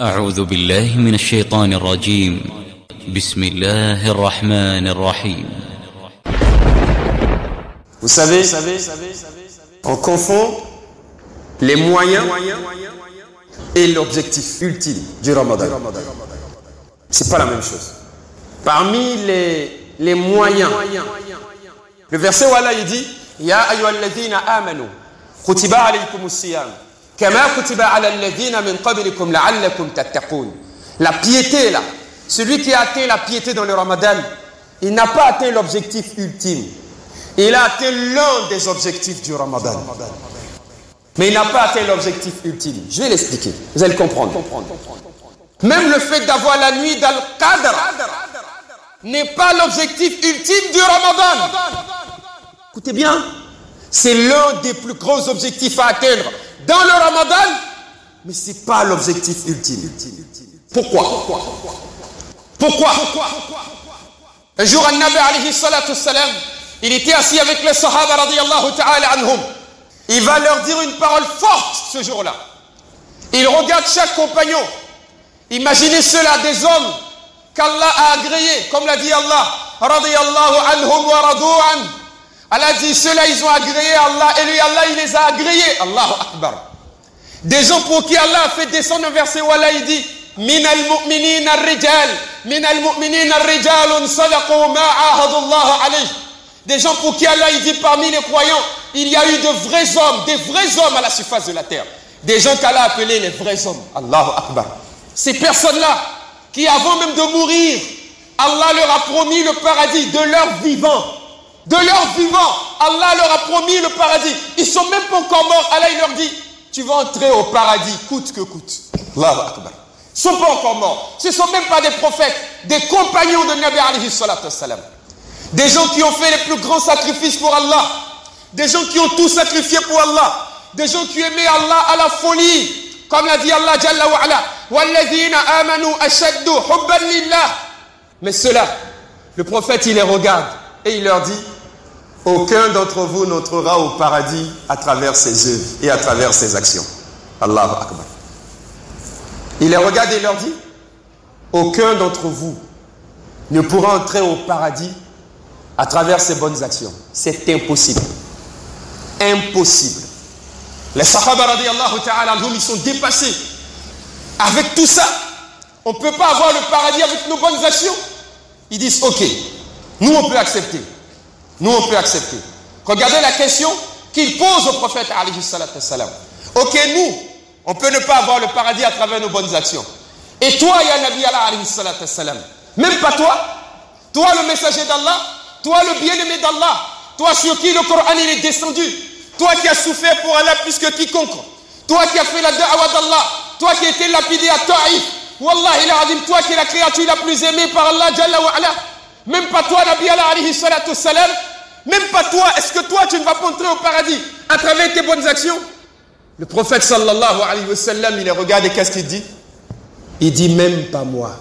أعوذ بالله من الشيطان الرجيم. بسم الله الرحمن الرحيم. Vous savez, on confond les moyens et l'objectif ultime du Ramadan. C'est pas la même chose. Parmi les moyens, le verset où Allah il dit Ya ayyuhalladhina amanu kutiba alaykumus siyam kama kutiba ala alladhina min qablikum la'allakum tattaqun. La piété là, celui qui a atteint la piété dans le Ramadan, il n'a pas atteint l'objectif ultime. Il a atteint l'un des objectifs du Ramadan. Mais il n'a pas atteint l'objectif ultime. Je vais l'expliquer, vous allez comprendre. Même le fait d'avoir la nuit d'Al-Qadr n'est pas l'objectif ultime du Ramadan. Écoutez bien, c'est l'un des plus gros objectifs à atteindre dans le Ramadan, mais ce n'est pas l'objectif ultime. Pourquoi? Un jour, An-Nabi alayhi salatu salam, il était assis avec les Sahaba radiyallahu ta'ala anhum. Il va leur dire une parole forte ce jour-là. Il regarde chaque compagnon. Imaginez cela, des hommes qu'Allah a agréés, comme l'a dit Allah, radiyallahu anhum wa radu'an. Allah dit, ceux-là, ils ont agréé Allah, et lui, Allah, il les a agréés. Allahu Akbar. Des gens pour qui Allah a fait descendre un verset où Allah, il dit, min al-mu'minin al-rijal, min al-mu'minin al-rijalun sadaqu ma'ahadullah alayh. Des gens pour qui Allah, il dit, parmi les croyants, il y a eu de vrais hommes, des vrais hommes à la surface de la terre. Des gens qu'Allah a appelés les vrais hommes. Allahu Akbar. Ces personnes-là, qui avant même de mourir, Allah leur a promis le paradis de leur vivant. De leur vivant, Allah leur a promis le paradis. Ils ne sont même pas encore morts. Allah il leur dit, tu vas entrer au paradis, coûte que coûte. Allahu Akbar. Ils ne sont pas encore morts. Ce ne sont même pas des prophètes, des compagnons de Nabi alayhi salatu wassalam. Des gens qui ont fait les plus grands sacrifices pour Allah. Des gens qui ont tout sacrifié pour Allah. Des gens qui aimaient Allah à la folie. Comme l'a dit Allah Jalla wa ala. وَالَّذِينَ آمَنُوا أَشَدُّ حُبًّا لِلَّهِ. Mais ceux-là, le prophète, il les regarde et il leur dit, aucun d'entre vous n'entrera au paradis à travers ses œuvres et à travers ses actions. Allahu Akbar. Il les regarde et il leur dit, aucun d'entre vous ne pourra entrer au paradis à travers ses bonnes actions. C'est impossible. Impossible. Les Sahaba radiyallahu ta'ala anhum, ils sont dépassés. Avec tout ça, on ne peut pas avoir le paradis avec nos bonnes actions. Ils disent, ok, nous on peut accepter. Nous on peut accepter. Regardez la question qu'il pose au prophète alayhi salatu wassalam. Ok, nous, on peut ne pas avoir le paradis à travers nos bonnes actions. Et toi, ya Nabi Allah alayhi salatu wassalam, même pas toi, toi le messager d'Allah, toi le bien-aimé d'Allah, toi sur qui le Coran il est descendu, toi qui as souffert pour Allah plus que quiconque, toi qui as fait la da'wa d'Allah, toi qui as été lapidé à Taïf, Wallahi al-Azim, toi qui es la créature la plus aimée par Allah Jalla wa ala, même pas toi Nabi Allah alayhi salatu wassalam, même pas toi, est-ce que toi tu ne vas pas entrer au paradis à travers tes bonnes actions? Le prophète sallallahu alayhi wa sallam, il les regarde et qu'est-ce qu'il dit? Il dit même pas moi.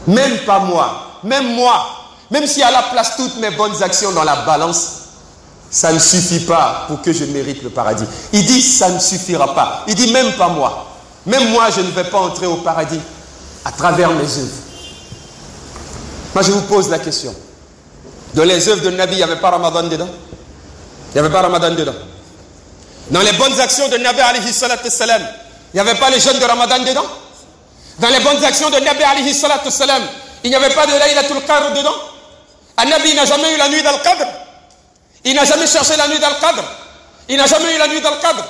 Même pas moi. Même moi. Même si Allah place toutes mes bonnes actions dans la balance, ça ne suffit pas pour que je mérite le paradis. Il dit ça ne suffira pas. Il dit même pas moi. Même moi je ne vais pas entrer au paradis à travers mes œuvres. Moi je vous pose la question. Dans les œuvres de Nabi, il n'y avait pas Ramadan dedans? Il n'y avait pas Ramadan dedans. Dans les bonnes actions de Nabi alayhi salatu salam, il n'y avait pas les jeûnes de Ramadan dedans? Dans les bonnes actions de Nabi alayhi salatu salam, il n'y avait pas de Laylatul Qadr dedans? Nabi n'a jamais eu la nuit d'Al-Qadr. Il n'a jamais cherché la nuit d'Al-Qadr. Il n'a jamais eu la nuit d'Al-Qadr.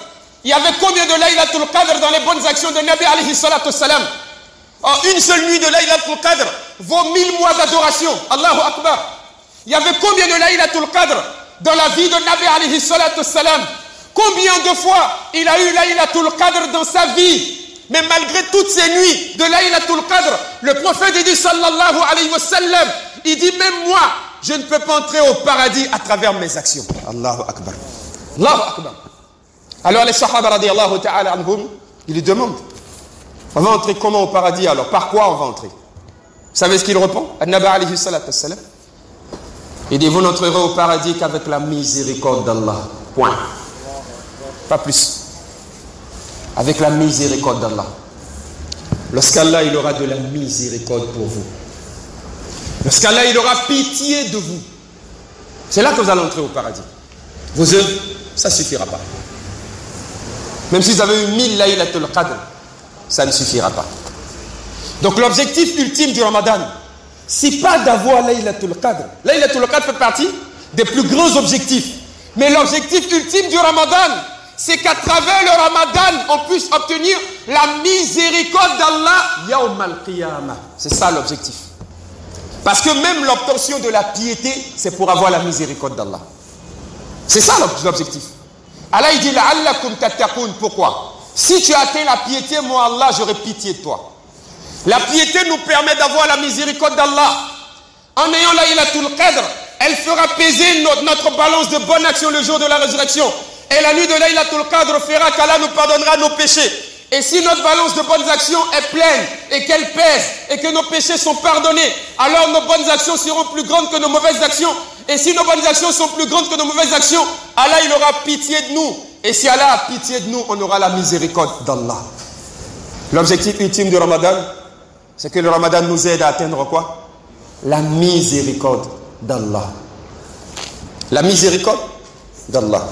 Il y avait combien de Laylatul Qadr dans les bonnes actions de Nabi alayhi salatu salam? Une seule nuit de Laylatul Qadr vaut 1000 mois d'adoration. Allahu Akbar. Il y avait combien de Laylatul Qadr dans la vie de Nabi alayhi salatu salam? Combien de fois il a eu Laylatul Qadr dans sa vie? Mais malgré toutes ces nuits de Laylatul Qadr, le prophète dit sallallahu alayhi wa sallam, il dit même moi, je ne peux pas entrer au paradis à travers mes actions. Allahu Akbar. Allahu Akbar. Alors les Sahaba radiyallahu ta'ala anhum, ils lui demandent, on va entrer comment au paradis alors? Par quoi on va entrer? Vous savez ce qu'il répond? An-Nabi alayhi salatu wassalam. Il dit, vous n'entrerez au paradis qu'avec la miséricorde d'Allah. Point. Pas plus. Avec la miséricorde d'Allah. Lorsqu'Allah il aura de la miséricorde pour vous. Lorsqu'Allah il aura pitié de vous. C'est là que vous allez entrer au paradis. Vos œuvres, ça ne suffira pas. Même si vous avez eu 1000 Laylatul Qadr, ça ne suffira pas. Donc l'objectif ultime du Ramadan, c'est pas d'avoir Laylatul Qadr. Laylatul Qadr fait partie des plus grands objectifs. Mais l'objectif ultime du Ramadan, c'est qu'à travers le Ramadan, on puisse obtenir la miséricorde d'Allah Yawm al-Qiyamah. C'est ça l'objectif. Parce que même l'obtention de la piété, c'est pour avoir la miséricorde d'Allah. C'est ça l'objectif. Allah il dit la'allakum tattaqun. Pourquoi? Si tu atteins la piété, moi Allah, j'aurai pitié de toi. La piété nous permet d'avoir la miséricorde d'Allah. En ayant Laylatul Qadr, elle fera peser notre balance de bonne action le jour de la résurrection. Et la nuit de Laylatul Qadr fera qu'Allah nous pardonnera nos péchés. Et si notre balance de bonnes actions est pleine et qu'elle pèse et que nos péchés sont pardonnés, alors nos bonnes actions seront plus grandes que nos mauvaises actions. Et si nos bonnes actions sont plus grandes que nos mauvaises actions, Allah il aura pitié de nous. Et si Allah a pitié de nous, on aura la miséricorde d'Allah. L'objectif ultime du Ramadan, c'est que le Ramadan nous aide à atteindre quoi? La miséricorde d'Allah. La miséricorde d'Allah.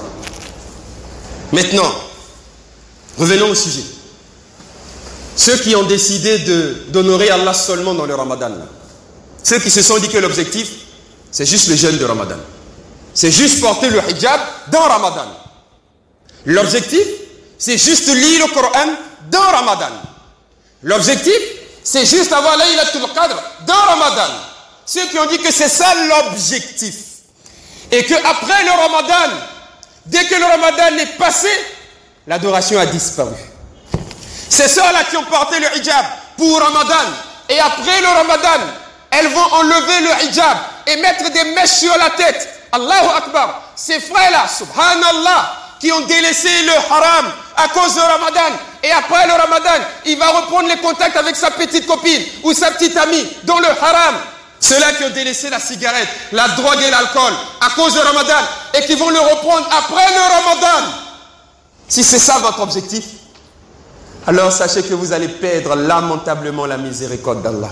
Maintenant, revenons au sujet. Ceux qui ont décidé d'honorer Allah seulement dans le Ramadan, ceux qui se sont dit que l'objectif, c'est juste le jeûne de Ramadan. C'est juste porter le hijab dans Ramadan. L'objectif, c'est juste lire le Coran dans Ramadan. L'objectif, c'est juste avoir Laylatul Qadr dans Ramadan. Ceux qui ont dit que c'est ça l'objectif. Et qu'après le Ramadan, dès que le Ramadan est passé, l'adoration a disparu. Ces sœurs-là qui ont porté le hijab pour Ramadan, et après le Ramadan, elles vont enlever le hijab et mettre des mèches sur la tête. Allahu Akbar. Ces frères-là, subhanallah, qui ont délaissé le haram à cause de Ramadan, et après le Ramadan, il va reprendre les contacts avec sa petite copine ou sa petite amie dans le haram. Ceux-là qui ont délaissé la cigarette, la drogue et l'alcool à cause de Ramadan et qui vont le reprendre après le Ramadan. Si c'est ça votre objectif, alors sachez que vous allez perdre lamentablement la miséricorde d'Allah.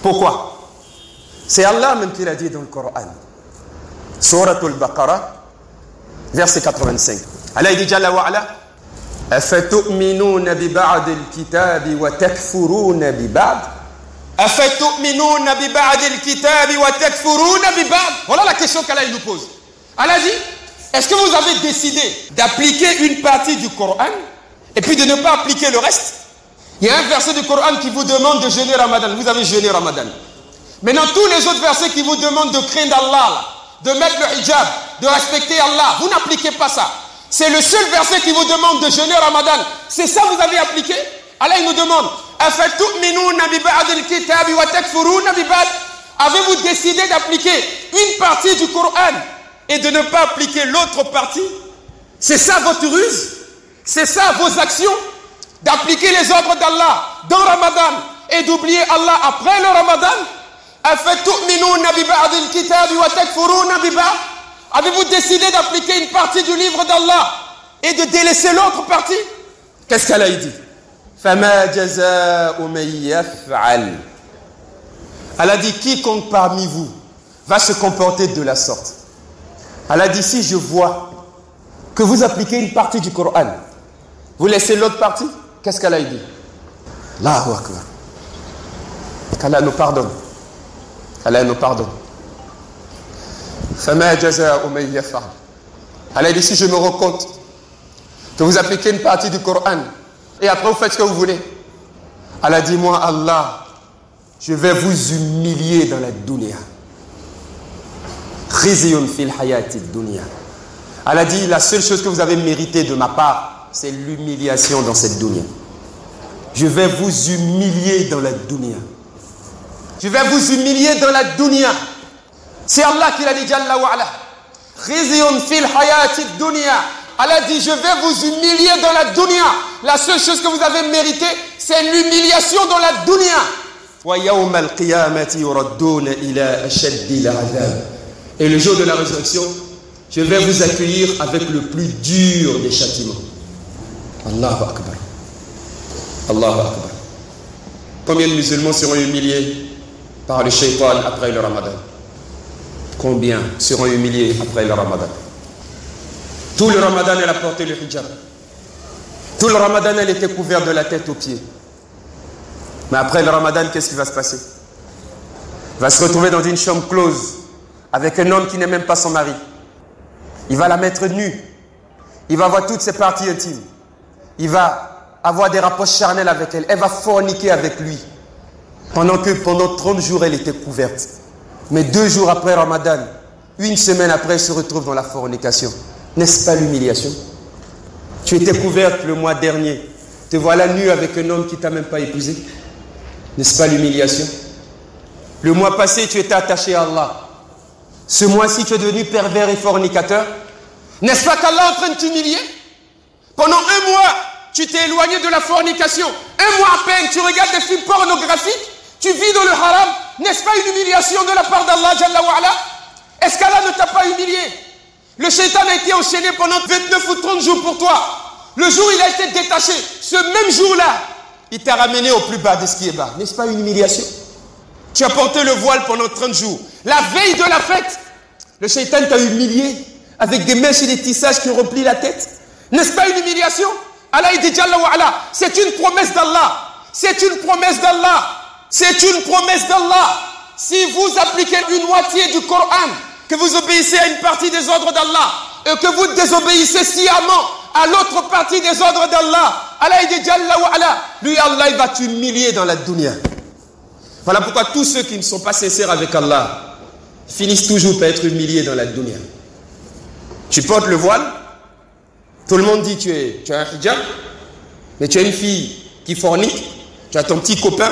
Pourquoi? C'est Allah même qui l'a dit dans le Coran. Suratul Baqarah, verset 85. Allah dit Jalla wa ala, أفتؤمنون ببعض الكتاب وتكفرون ببعض أفتؤمنون ببعض الكتاب وتكفرون ببعض. Voilà la question qu'Allah nous pose. Allah dit, est-ce que vous avez décidé d'appliquer une partie du Coran et puis de ne pas appliquer le reste? Il y a un verset du Coran qui vous demande de jeûner Ramadan. Vous avez jeûné Ramadan. Maintenant, tous les autres versets qui vous demandent de craindre Allah, de mettre le hijab, de respecter Allah, vous n'appliquez pas ça. C'est le seul verset qui vous demande de jeûner Ramadan. C'est ça que vous avez appliqué? Allah il nous demande, avez-vous décidé d'appliquer une partie du Coran et de ne pas appliquer l'autre partie? C'est ça votre ruse? C'est ça vos actions? D'appliquer les ordres d'Allah dans Ramadan et d'oublier Allah après le Ramadan? Avez-vous décidé d'appliquer une partie du livre d'Allah et de délaisser l'autre partie? Qu'est-ce qu'Allah dit? Allah dit, quiconque parmi vous va se comporter de la sorte. Allah dit, si je vois que vous appliquez une partie du Coran, vous laissez l'autre partie, qu'est-ce qu'Allah dit? Allahu Akbar. Qu'Allah nous pardonne. Allah nous pardonne. Allah dit, si je me rends compte que vous appliquez une partie du Coran et après vous faites ce que vous voulez, Allah dit, moi Allah, je vais vous humilier dans la dunya. Khizyun fil hayati dunya. Allah dit, la seule chose que vous avez mérité de ma part, c'est l'humiliation dans cette dunya. Je vais vous humilier dans la dunya. Je vais vous humilier dans la dunya. C'est Allah qui l'a dit, Jalla wa ala. Khizyun fil hayati dunya. Allah dit, je vais vous humilier dans la dunya. La seule chose que vous avez mérité, c'est l'humiliation dans la dunya. Wa yawm al-qiyamati yuradduna ila ashaddi al-'adhab. Et le jour de la résurrection, je vais vous accueillir avec le plus dur des châtiments. Allahu Akbar. Allahu Akbar. Combien de musulmans seront humiliés par le shaitan après le ramadan? Combien seront humiliés après le ramadan? Tout le ramadan, elle a porté le hijab. Tout le ramadan, elle était couverte de la tête aux pieds. Mais après le ramadan, qu'est-ce qui va se passer? Elle va se retrouver dans une chambre close avec un homme qui n'est même pas son mari. Il va la mettre nue. Il va avoir toutes ses parties intimes. Il va avoir des rapports charnels avec elle. Elle va forniquer avec lui. Pendant 30 jours, elle était couverte. Mais 2 jours après Ramadan, 1 semaine après, elle se retrouve dans la fornication. N'est-ce pas l'humiliation? Tu étais couverte le mois dernier. Te voilà nue avec un homme qui ne t'a même pas épousé. N'est-ce pas l'humiliation? Le mois passé, tu étais attaché à Allah. Ce mois-ci, tu es devenu pervers et fornicateur. N'est-ce pas qu'Allah est en train de t'humilier? Pendant 1 mois, tu t'es éloigné de la fornication. 1 mois à peine, tu regardes des films pornographiques. Tu vis dans le haram. N'est-ce pas une humiliation de la part d'Allah Jalla wa Ala? Est-ce qu'Allah ne t'a pas humilié? Le shaitan a été enchaîné pendant 29 ou 30 jours pour toi. Le jour où il a été détaché, ce même jour-là, il t'a ramené au plus bas de ce qui est bas. N'est-ce pas une humiliation? Tu as porté le voile pendant 30 jours. La veille de la fête, le shaitan t'a humilié avec des mèches et des tissages qui remplissent la tête. N'est-ce pas une humiliation? Allah dit Jalla wa Ala, c'est une promesse d'Allah. C'est une promesse d'Allah. C'est une promesse d'Allah. Si vous appliquez une moitié du Coran, que vous obéissez à une partie des ordres d'Allah, et que vous désobéissez sciemment à l'autre partie des ordres d'Allah, Allah dit Jalla wa Ala, lui Allah il va t'humilier dans la dunya. Voilà pourquoi tous ceux qui ne sont pas sincères avec Allah finissent toujours par être humiliés dans la dunya. Tu portes le voile, tout le monde dit tu as un hijab, mais tu as une fille qui fornique, tu as ton petit copain,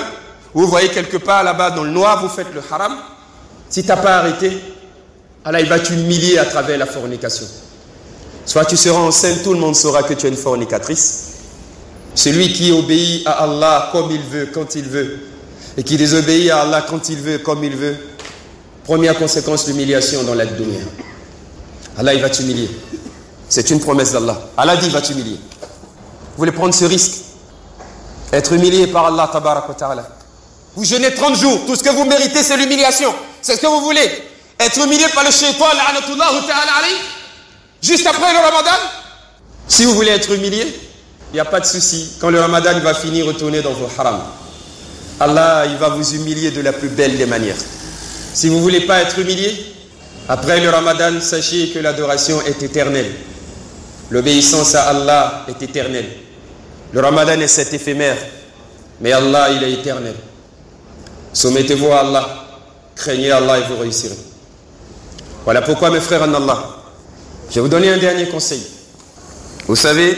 vous voyez quelque part là-bas dans le noir, vous faites le haram. Si tu n'as pas arrêté, Allah il va t'humilier à travers la fornication. Soit tu seras enceinte, tout le monde saura que tu es une fornicatrice. Celui qui obéit à Allah comme il veut, quand il veut, et qui désobéit à Allah quand il veut, comme il veut, première conséquence, l'humiliation dans la dunya. Allah il va t'humilier. C'est une promesse d'Allah. Allah dit il va t'humilier. Vous voulez prendre ce risque? Être humilié par Allah tabarak wa ta'ala. Vous jeûnez 30 jours, tout ce que vous méritez c'est l'humiliation. C'est ce que vous voulez. Être humilié par le shaitan, la'anatullahu ta'ala alayhi, juste après le ramadan. Si vous voulez être humilié, il n'y a pas de souci. Quand le ramadan va finir, retournez dans vos haram. Allah, il va vous humilier de la plus belle des manières. Si vous ne voulez pas être humilié, après le ramadan, sachez que l'adoration est éternelle. L'obéissance à Allah est éternelle. Le ramadan est cet éphémère, mais Allah, il est éternel. Soumettez-vous à Allah, craignez Allah et vous réussirez. Voilà pourquoi mes frères en Allah, je vais vous donner un dernier conseil. Vous savez,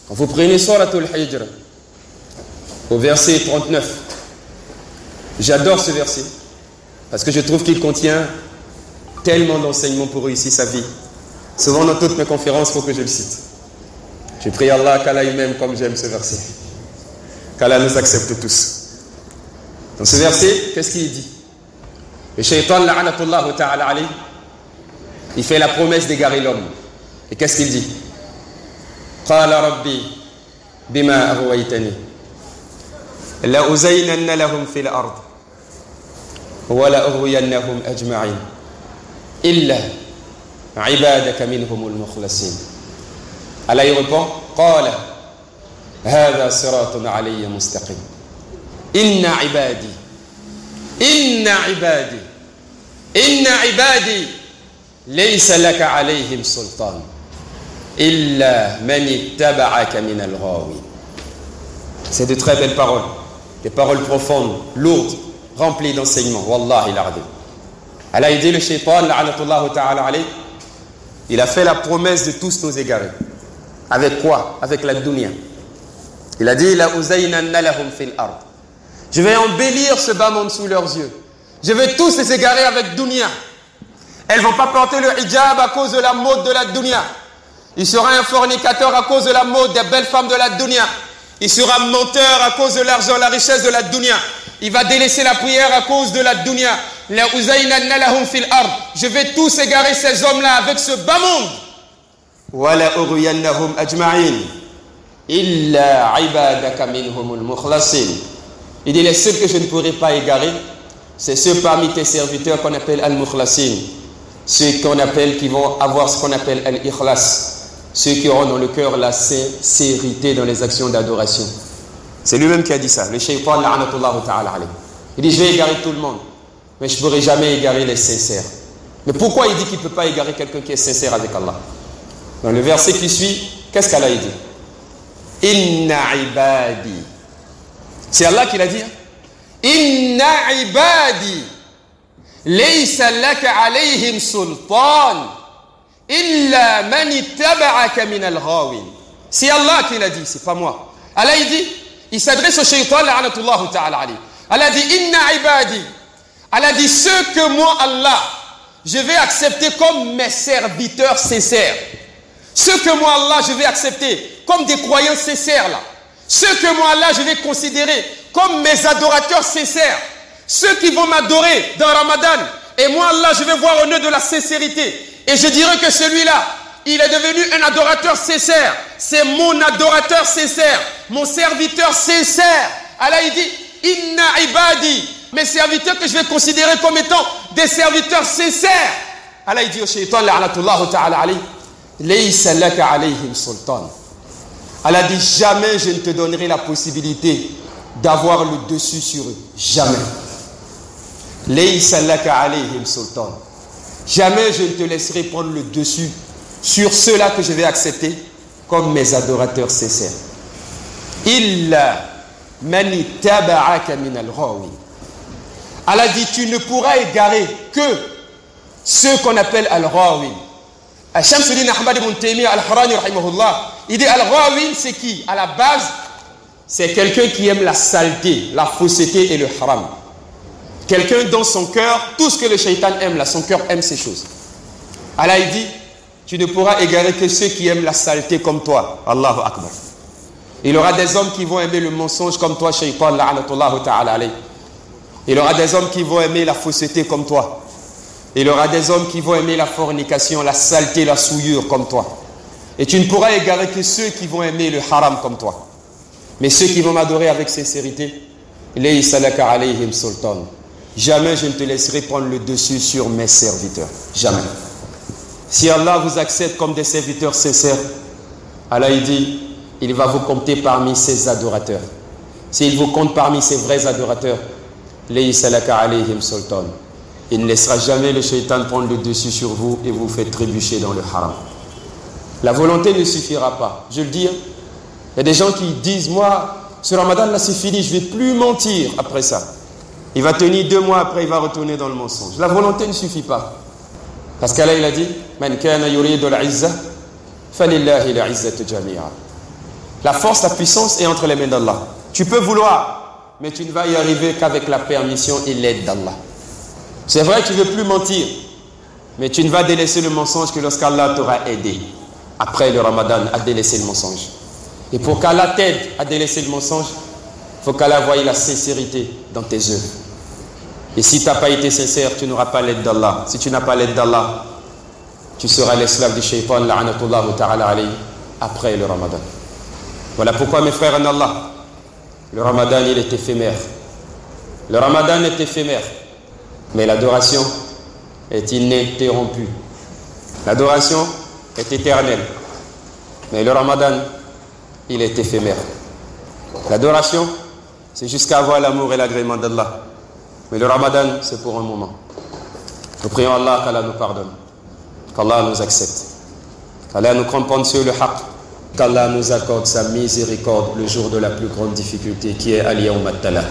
quand vous prenez Suratul Hijr, au verset 39, j'adore ce verset, parce que je trouve qu'il contient tellement d'enseignements pour réussir sa vie. Souvent dans toutes mes conférences, il faut que je le cite. Je prie Allah qu'Allah m'aime comme j'aime ce verset. Qu'Allah nous accepte tous. Dans ce verset, qu'est-ce qu'il dit? Le shaitan, la'anatullahu ta'ala alayhi, il fait la promesse d'égarer l'homme. Et qu'est-ce qu'il dit? Qala rabbi bima aghwaytani la uzaynanna lahum fil ard wa la ughwiyannahum ajma'in illa ibadaka minhumul mukhlasin. Allah y répond, qala hadha siratun alayya mustaqim inna ibadi laysa laka alayhim sultan illa man ittaba'aka min al-ghawin. C'est de très belles paroles, des paroles profondes, lourdes, remplies d'enseignements. Wallahi l'ardé. Allah dit le shaitan, la'anatullahu ta'ala alayhi, il a fait la promesse de tous nos égarés. Avec quoi? Avec la dunya. Il a dit la uzaynanna lahum fil ard. Je vais embellir ce bas monde sous leurs yeux. Je vais tous les égarer avec dunya. Elles ne vont pas porter le hijab à cause de la mode de la dunya. Il sera un fornicateur à cause de la mode des belles femmes de la dunya. Il sera menteur à cause de l'argent, la richesse de la dunya. Il va délaisser la prière à cause de la dunya. La uzaynanna lahum fil ard. Je vais tous égarer ces hommes-là avec ce bas monde. Wa la ughwiyannahum ajma'in illa ibadaka minhumul mukhlasin. Il dit les seuls que je ne pourrai pas égarer, c'est ceux parmi tes serviteurs qu'on appelle al-mukhlasin, ceux qui vont avoir ce qu'on appelle al-ikhlas, ceux qui auront dans le cœur la sincérité dans les actions d'adoration. C'est lui-même qui a dit ça, le shaytan la'anatullahu ta'ala alayhi. Il dit je vais égarer tout le monde, mais je ne pourrai jamais égarer les sincères. Mais pourquoi il dit qu'il ne peut pas égarer quelqu'un qui est sincère avec Allah? Dans le verset qui suit, qu'est-ce qu'Allah dit? Inna ibadi. C'est Allah qui l'a dit. Inna ibadi laysa laka alayhim sultan illa man ittaba'aka min al-ghawin. C'est Allah qui l'a dit, c'est pas moi. Allah il dit, il s'adresse au shaytan la'anatullahu ta'ala alayhi. Allah dit inna ibadi. Allah dit ceux que moi Allah je vais accepter comme mes serviteurs sincères. Ceux que moi Allah je vais accepter comme des croyants sincères là. Ceux que moi Allah je vais considérer comme mes adorateurs sincères. Ceux qui vont m'adorer dans Ramadan. Et moi Allah je vais voir au nœud de la sincérité. Et je dirai que celui-là, il est devenu un adorateur sincère. C'est mon adorateur sincère. Mon serviteur sincère. Allah il dit inna ibadi. Mes serviteurs que je vais considérer comme étant des serviteurs sincères. Allah il dit au shaytan la'anatullahu ta'ala alayhi. Laysa laka alayhim sultan. Allah dit jamais je ne te donnerai la possibilité d'avoir le dessus sur eux. Jamais. Laysa laka alayhim sultan. Jamais je ne te laisserai prendre le dessus sur ceux-là que je vais accepter comme mes adorateurs sincères. Illa man ittaba'aka min al-ghawin. Allah dit tu ne pourras égarer que ceux qu'on appelle al-ghawin. Shamsuddin Ahmad ibn Taymiyyah al-Harani rahimahullah, il dit al-ghawin c'est qui? À la base, c'est quelqu'un qui aime la saleté, la fausseté et le haram. Quelqu'un dans son cœur, tout ce que le shaitan aime là, son cœur aime ces choses. Allah il dit, tu ne pourras égarer que ceux qui aiment la saleté comme toi. Allahu Akbar. Il y aura des hommes qui vont aimer le mensonge comme toi, shaitan la'anatullahu ta'ala alayhi. Il y aura des hommes qui vont aimer la fausseté comme toi. Il y aura des hommes qui vont aimer la fornication, la saleté, la souillure comme toi. Et tu ne pourras égarer que ceux qui vont aimer le haram comme toi. Mais ceux qui vont m'adorer avec sincérité, laysa laka alayhim sultan. Jamais je ne te laisserai prendre le dessus sur mes serviteurs. Jamais. Si Allah vous accepte comme des serviteurs sincères, Allah il dit, il va vous compter parmi ses adorateurs. S'il vous compte parmi ses vrais adorateurs, laysa laka alayhim sultan. Il ne laissera jamais le shaitan prendre le dessus sur vous et vous faire trébucher dans le haram. La volonté ne suffira pas. Je le dis, il y a des gens qui disent, moi, ce Ramadan là c'est fini, je ne vais plus mentir après ça. Il va tenir 2 mois après, il va retourner dans le mensonge. La volonté ne suffit pas. Parce qu'Allah il a dit, Man kana yuridu al-izza, falillahi al-izzatu jami'a. La force, la puissance est entre les mains d'Allah. Tu peux vouloir, mais tu ne vas y arriver qu'avec la permission et l'aide d'Allah. C'est vrai que tu ne veux plus mentir, mais tu ne vas délaisser le mensonge que lorsqu'Allah t'aura aidé, après le Ramadan, à délaisser le mensonge. Et pour qu'Allah t'aide à délaisser le mensonge, il faut qu'Allah voie la sincérité dans tes œuvres. Et si tu n'as pas été sincère, tu n'auras pas l'aide d'Allah. Si tu n'as pas l'aide d'Allah, tu seras l'esclave du shaytan, la'anatullahu ta'ala alayhi, après le Ramadan. Voilà pourquoi mes frères en Allah, le Ramadan il est éphémère. Le Ramadan est éphémère. Mais l'adoration est ininterrompue. L'adoration est éternelle. Mais le Ramadan, il est éphémère. L'adoration, c'est jusqu'à avoir l'amour et l'agrément d'Allah. Mais le Ramadan, c'est pour un moment. Nous prions Allah qu'Allah nous pardonne, qu'Allah nous accepte, qu'Allah nous comprenne sur le haqq, qu'Allah nous accorde sa miséricorde le jour de la plus grande difficulté qui est al-yawm at-talaq.